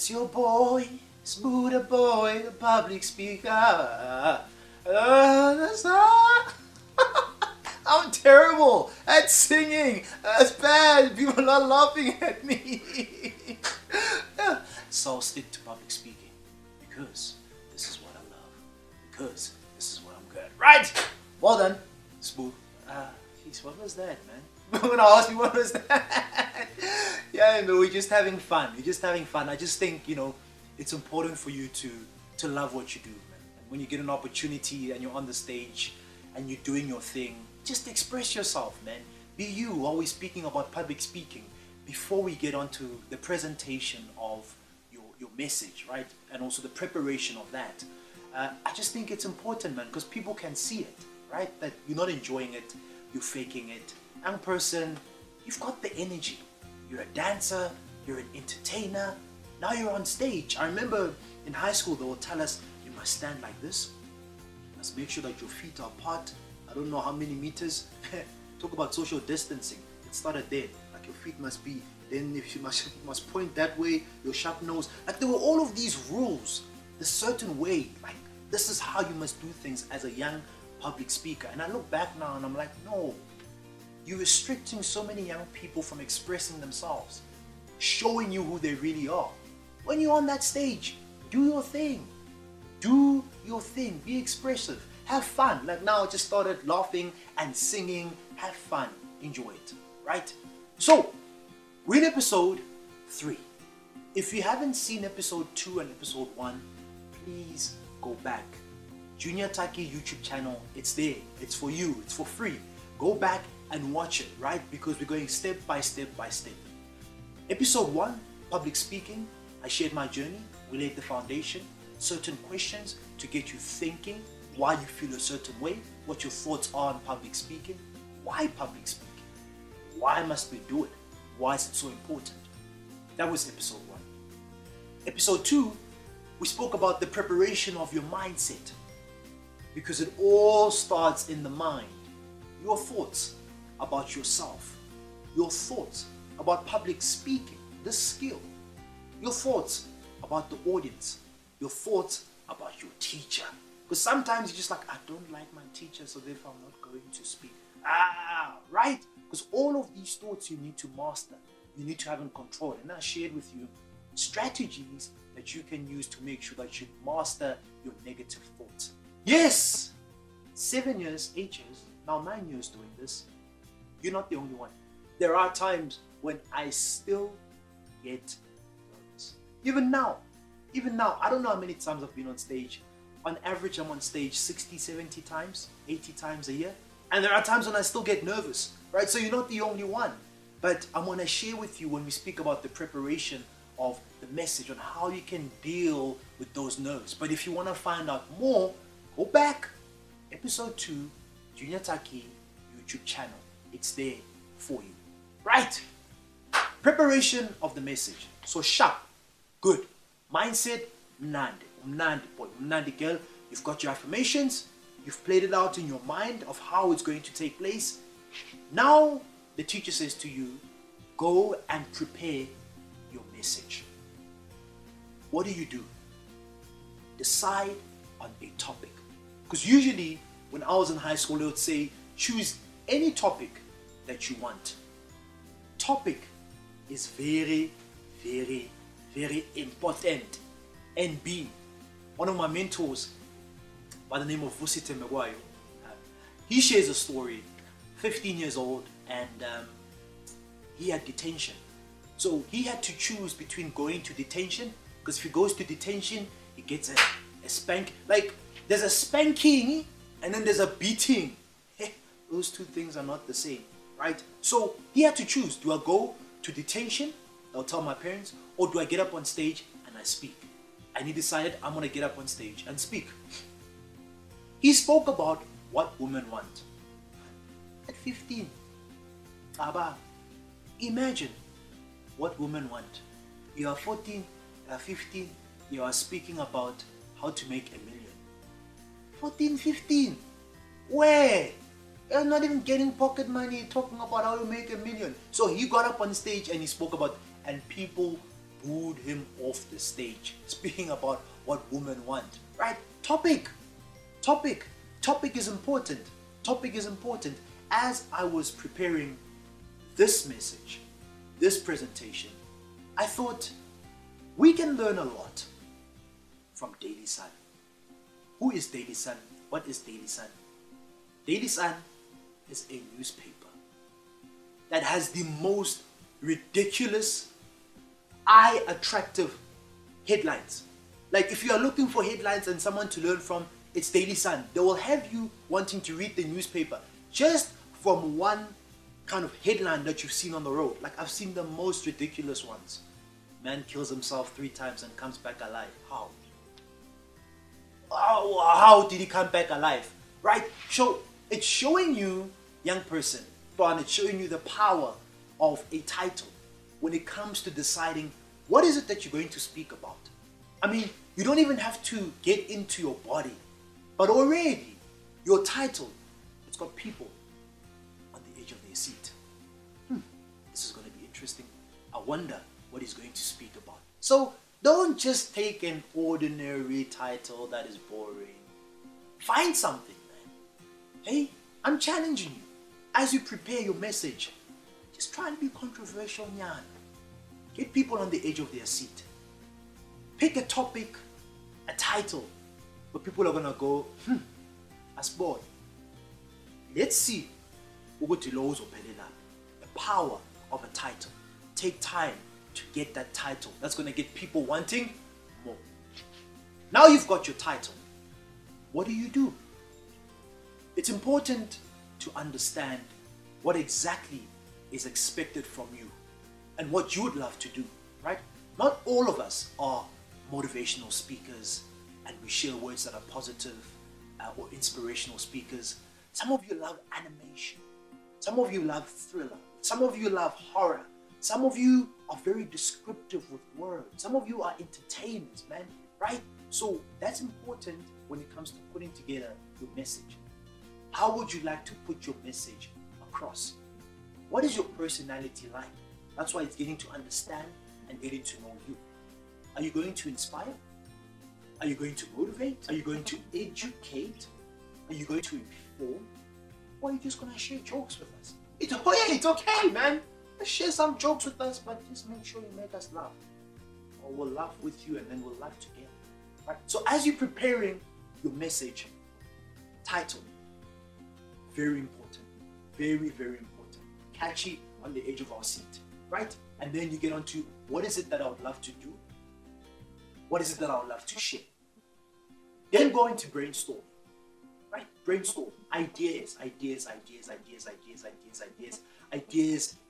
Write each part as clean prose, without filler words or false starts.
It's your boy, Smooth Boy, the public speaker. I'm terrible at singing. That's bad. People are laughing at me. So I'll stick to public speaking because this is what I love. Because this is what I'm good at. Right? Well done, Smooth. Jeez, what was that, man? When I asked me what was that? Yeah, no, we're just having fun. We're just having fun. I just think, it's important for you to love what you do, man. And when you get an opportunity and you're on the stage and you're doing your thing, just express yourself, man. Be you. Always speaking about public speaking before we get onto the presentation of your message, right? And also the preparation of that. I just think it's important, man, because people can see it, right? That you're not enjoying it, you're faking it. Young person, you've got the energy. You're a dancer, you're an entertainer. Now you're on stage. I remember in high school they will tell us you must stand like this. You must make sure that your feet are apart. I don't know how many meters. Talk about social distancing. It started there. Like your feet must be, then if you must point that way, your sharp nose. Like there were all of these rules, this certain way. Like this is how you must do things as a young public speaker. And I look back now and I'm like, no, you're restricting so many young people from expressing themselves, showing you who they really are. When you're on that stage, do your thing. Do your thing. Be expressive. Have fun. Like now I just started laughing and singing. Have fun. Enjoy it. Right? So, we're in episode 3. If you haven't seen episode 2 and episode 1, please go back. Junior Taki YouTube channel, it's there. It's for you. It's for free. Go back and watch it, right? Because we're going step by step by step. Episode 1, public speaking. I shared my journey. We laid the foundation. Certain questions to get you thinking why you feel a certain way, what your thoughts are on public speaking. Why public speaking? Why must we do it? Why is it so important? That was episode 1. Episode 2, we spoke about the preparation of your mindset. Because it all starts in the mind. Your thoughts about yourself. Your thoughts about public speaking, this skill. Your thoughts about the audience. Your thoughts about your teacher. Because sometimes you're just like, I don't like my teacher, so therefore I'm not going to speak. Right? Because all of these thoughts you need to master. You need to have in control. And I shared with you strategies that you can use to make sure that you master your negative thoughts. Yes! 7 years, 8 years, now 9 years doing this. You're not the only one. There are times when I still get nervous. Even now, I don't know how many times I've been on stage. On average, I'm on stage 60, 70 times, 80 times a year. And there are times when I still get nervous, right? So you're not the only one. But I want to share with you when we speak about the preparation of the message on how you can deal with those nerves. But if you want to find out more, go back. Episode 2, Junior Taki YouTube channel. It's there for you. Right? Preparation of the message. So sharp. Good. Mindset. Mnandi boy. Mnandi girl. You've got your affirmations. You've played it out in your mind of how it's going to take place. Now the teacher says to you, go and prepare your message. What do? Decide on a topic. Because usually when I was in high school, they would say, choose any topic that you want. Topic is very, very, very important. And B, one of my mentors by the name of Vusite Megwayo, he shares a story, 15 years old, and he had detention. So he had to choose between going to detention, because if he goes to detention, he gets a spank. Like, there's a spanking and then there's a beating. Those two things are not the same, right? So he had to choose. Do I go to detention? I'll tell my parents. Or do I get up on stage and I speak? And he decided, I'm going to get up on stage and speak. He spoke about what women want. At 15. Imagine what women want. You are 14, you are 15, you are speaking about how to make $1 million. 14, 15. Where? You're not even getting pocket money talking about how to make $1 million. So he got up on stage and he spoke about, and people booed him off the stage, speaking about what women want, right? Topic is important. Topic is important. As I was preparing this message, this presentation, I thought we can learn a lot from Daily Sun. Who is Daily Sun? What is Daily Sun? Daily Sun is a newspaper that has the most ridiculous, eye-attractive headlines. Like if you are looking for headlines and someone to learn from, it's Daily Sun. They will have you wanting to read the newspaper just from one kind of headline that you've seen on the road. Like I've seen the most ridiculous ones. Man kills himself 3 times and comes back alive. How? How did he come back alive? Right? So it's showing you, young person, but it's showing you the power of a title when it comes to deciding what is it that you're going to speak about. I mean, you don't even have to get into your body, but already your title, it's got people on the edge of their seat. This is going to be interesting. I wonder what he's going to speak about. So don't just take an ordinary title that is boring. Find something, man. Hey, I'm challenging you. As you prepare your message, just try and be controversial, nyan. Get people on the edge of their seat. Pick a topic, a title, where people are gonna go, that's bored. Let's see the power of a title. Take time to get that title. That's gonna get people wanting more. Now you've got your title. What do? It's important to understand what exactly is expected from you and what you would love to do, right? Not all of us are motivational speakers and we share words that are positive or inspirational speakers. Some of you love animation. Some of you love thriller. Some of you love horror. Some of you are very descriptive with words. Some of you are entertainers, man, right? So that's important when it comes to putting together your message. How would you like to put your message across? What is your personality like? That's why it's getting to understand and getting to know you. Are you going to inspire? Are you going to motivate? Are you going to educate? Are you going to inform? Or are you just going to share jokes with us? It's okay, man. Let's share some jokes with us, but just make sure you make us laugh. Or we'll laugh with you and then we'll laugh together. Right? So as you're preparing your message, title, very important. Very, very important. Catchy, on the edge of our seat. Right? And then you get on to what is it that I would love to do? What is it that I would love to share? Then go into brainstorm. Right? Brainstorm. Ideas,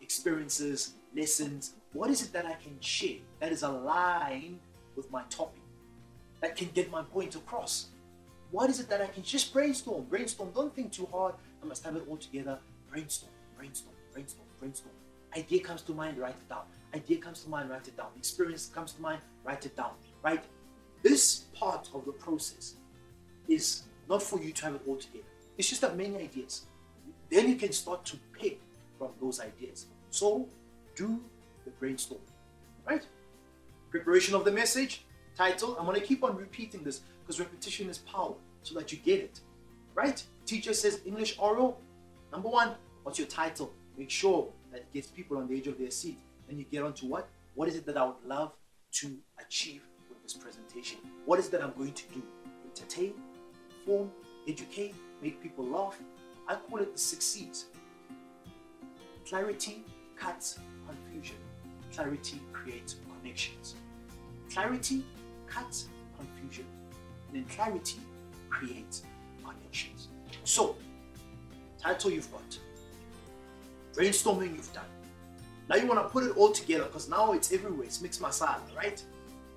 experiences, lessons. What is it that I can share that is aligned with my topic? That can get my point across? What is it that I can just brainstorm? Brainstorm. Don't think too hard. I must have it all together. Brainstorm. Idea comes to mind, write it down. Idea comes to mind, write it down. Experience comes to mind, write it down. Right? This part of the process is not for you to have it all together. It's just that many ideas. Then you can start to pick from those ideas. So do the brainstorm. Right? Preparation of the message, title. I'm going to keep on repeating this because repetition is power so that you get it. Right? Teacher says English oral. Number 1, what's your title? Make sure that it gets people on the edge of their seat. Then you get on to what? What is it that I would love to achieve with this presentation? What is it that I'm going to do? Entertain, inform, educate, make people laugh. I call it the 6 C's. Clarity cuts confusion. Clarity creates connections. Clarity cuts confusion. And then clarity creates connections. So, title you've got. Brainstorming you've done. Now you want to put it all together because now it's everywhere. It's mixed masala, right?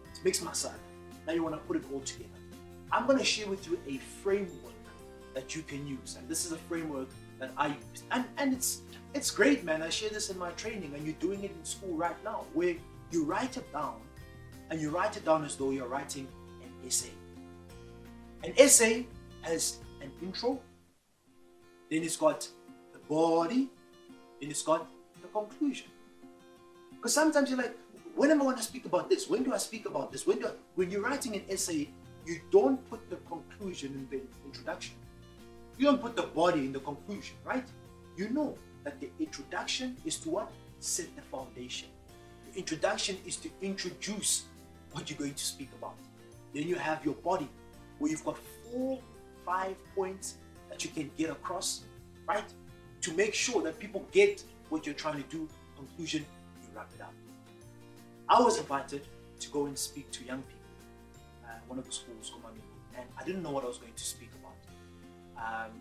It's mixed masala. Now you want to put it all together. I'm going to share with you a framework that you can use. And this is a framework that I use. And it's great, man. I share this in my training and you're doing it in school right now where you write it down and you write it down as though you're writing an essay. An essay has an intro, then it's got the body, then it's got the conclusion. Because sometimes you're like, when am I going to speak about this? When do I speak about this? When you're writing an essay, you don't put the conclusion in the introduction. You don't put the body in the conclusion, right? You know that the introduction is to what? Set the foundation. The introduction is to introduce what you're going to speak about. Then you have your body, where you've got 4, 5 points that you can get across, right? To make sure that people get what you're trying to do. Conclusion, you wrap it up. I was invited to go and speak to young people at one of the schools, and I didn't know what I was going to speak about.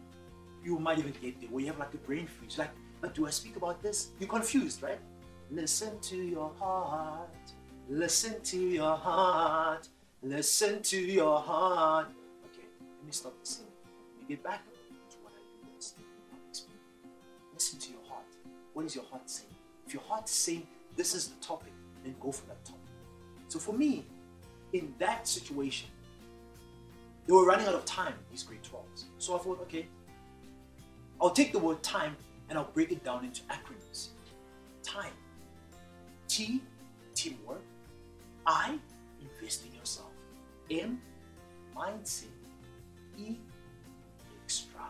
You might even get there where you have like a brain freeze, like, but do I speak about this? You're confused, right? Listen to your heart, listen to your heart, listen to your heart. Okay, let me stop the singing. Let me get back to what I do best. Listen to your heart. What is your heart saying? If your heart's saying this is the topic, then go for that topic. So for me, in that situation, they were running out of time, these grade 12s. So I thought, okay, I'll take the word time and I'll break it down into acronyms. Time. T, teamwork. I, invest in yourself. M, mindset. E, extra.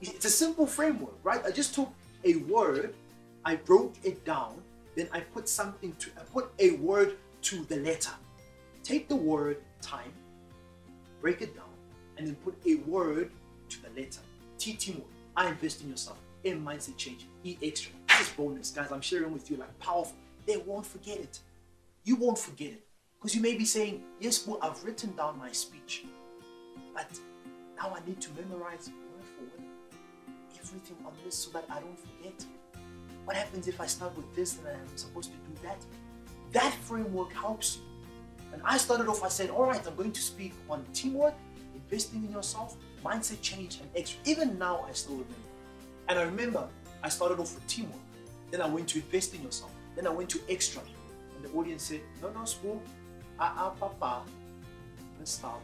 It's a simple framework, right? I just took a word, I broke it down, then I put a word to the letter. Take the word time, break it down, and then put a word to the letter. T, teamwork. I, invest in yourself. M, mindset change. E, extra. This is bonus, guys. I'm sharing with you like powerful. They won't forget it. You won't forget it. Because you may be saying, yes, well, I've written down my speech, but now I need to memorize word for word everything on this so that I don't forget. What happens if I start with this and I'm supposed to do that? That framework helps you. When I started off, I said, all right, I'm going to speak on teamwork, investing in yourself, mindset change, and extra. Even now, I still remember. And I remember I started off with teamwork. Then I went to invest in yourself. Then I went to extra. And the audience said, no, school. Papa. Let's start.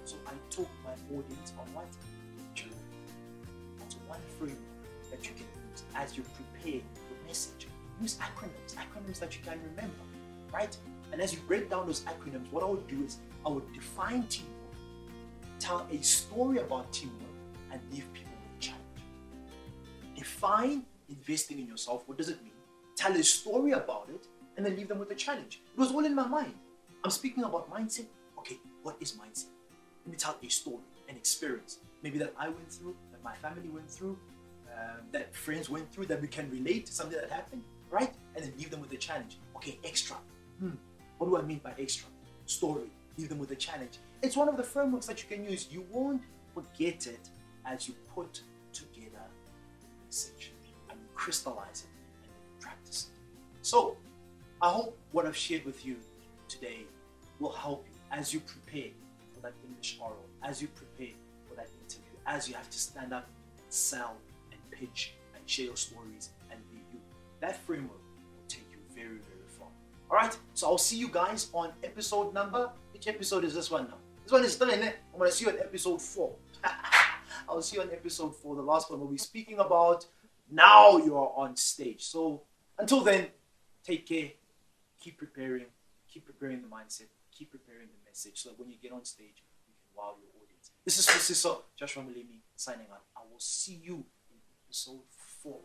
So I took my audience on what? Journey. That's one framework that you can use as you prepare your message. Use acronyms that you can remember, right? And as you break down those acronyms, what I would do is I would define teamwork, tell a story about teamwork, and leave people with a challenge. Define investing in yourself. What does it mean? Tell a story about it, and then leave them with a challenge. It was all in my mind. I'm speaking about mindset. Okay, what is mindset? Let me tell a story, an experience, maybe that I went through, that my family went through, that friends went through, that we can relate to something that happened, right? And then leave them with a challenge. Okay, extra. What do I mean by extra? Story. Leave them with a challenge. It's one of the frameworks that you can use. You won't forget it as you put together the message and you crystallize it and then practice it. So, I hope what I've shared with you today will help you as you prepare for that English oral, as you prepare for that interview, as you have to stand up and sell and pitch and share your stories and be you. That framework will take you very, very far. All right, so I'll see you guys on episode number. Which episode is this one now? This one is still in it. I'm going to see you on episode 4. I'll see you on episode 4. The last one we'll be speaking about now you are on stage. So until then, take care. Keep preparing the mindset, keep preparing the message so that when you get on stage, you can wow your audience. This is Joshua Mulemi signing out. I will see you in episode 4.